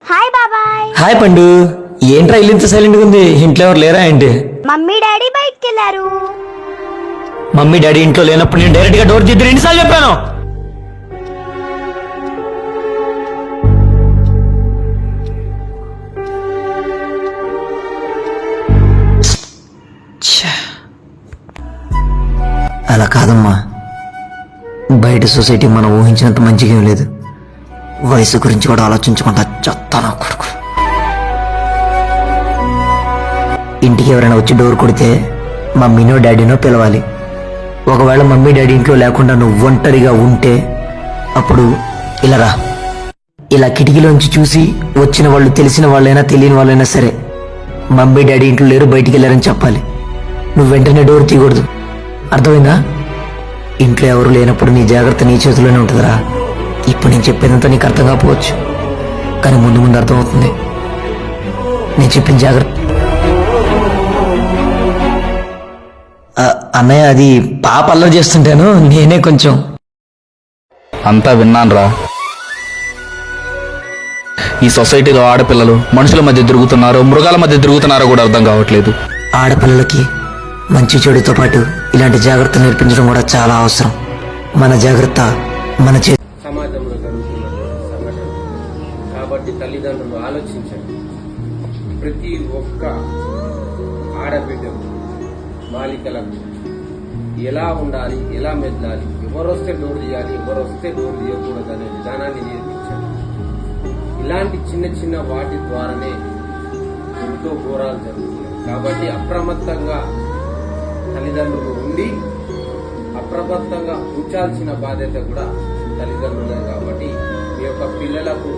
Hi బాబాయ్. Hi పండు. ఏంట్రా ఇల్లు ఇంత సైలెంట్ గా ఉంది? ఇంట్లో ఎవరు లేరా ఏంటి? మమ్మీ డాడీ బయటికి వెళ్ళారు. మమ్మీ డాడీ ఇంట్లో లేనప్పుడు నేను డైరెక్ట్ గా డోర్ తీద్దాం ఎన్నిసార్లు చెప్పాను? అలా కాదమ్మా, బయట సొసైటీ మనం ఊహించినంత మంచిగా ఏం లేదు. వయసు గురించి కూడా ఆలోచించకుండా చెత్తాను కొడుకు. ఇంటికి ఎవరైనా వచ్చి డోర్ కొడితే మమ్మీనో డాడీనో పిలవాలి. ఒకవేళ మమ్మీ డాడీ ఇంట్లో లేకుండా నువ్వు ఒంటరిగా ఉంటే అప్పుడు ఇలా రా. ఇలా కిటికీలోంచి చూసి వచ్చిన వాళ్ళు తెలిసిన వాళ్ళైనా తెలియని వాళ్ళైనా సరే మమ్మీ డాడీ ఇంట్లో లేరు, బయటికి వెళ్ళారని చెప్పాలి. నువ్వు వెంటనే డోర్ తీయకూడదు, అర్థమైందా? ఇంట్లో ఎవరు లేనప్పుడు నీ జాగ్రత్త నీ చేతిలోనే ఉంటుందిరా. ఇప్పుడు నేను చెప్పేదంతా నీకు అర్థం కాకపోవచ్చు, కానీ ముందు ముందు అర్థమవుతుంది. నేను చెప్పిన జాగ్రత్త. అన్నయ్య, అది పాప అల్లరి చేస్తుంటాను, నేనే కొంచెం. అంతా విన్నాన్రా. ఈ సొసైటీలో ఆడపిల్లలు మనుషుల మధ్య తిరుగుతున్నారో మృగాల మధ్య తిరుగుతున్నారో కూడా అర్థం కావట్లేదు. ఆడపిల్లలకి మంచి చెడుతో పాటు ఇలాంటి జాగ్రత్త నేర్పించడం కూడా చాలా అవసరం. మన జాగ్రత్త మన సమాజంలో జరుగుతున్నటువంటి సంఘటన కాబట్టి తల్లిదండ్రులు ఆలోచించండి. ప్రతి ఒక్క ఆడబిడ్డకు బాలికలకు ఎలా ఉండాలి, ఎలా మెదలాలి, ఎవరొస్తే డోర్ తీయాలి, ఎవరొస్తే డోర్ తీయకూడదు అనే విధానాన్ని నేర్పించండి. ఇలాంటి చిన్న చిన్న వాటి ద్వారానే ఎంతో ఘోరాలు జరుగుతున్నాయి. కాబట్టి అప్రమత్తంగా తల్లిదండ్రులు ఉండి అప్రమత్తంగా ఉంచాల్సిన బాధ్యత కూడా తల్లిదండ్రులే. కాబట్టి మీ యొక్క పిల్లలకు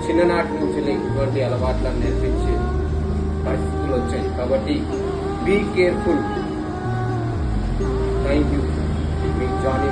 చిన్ననాటి నుంచి ఇటువంటి అలవాట్లను నేర్పించే పరిస్థితులు వచ్చాయి. కాబట్టి బీ కేర్ఫుల్. Thank you. మీ జానీ.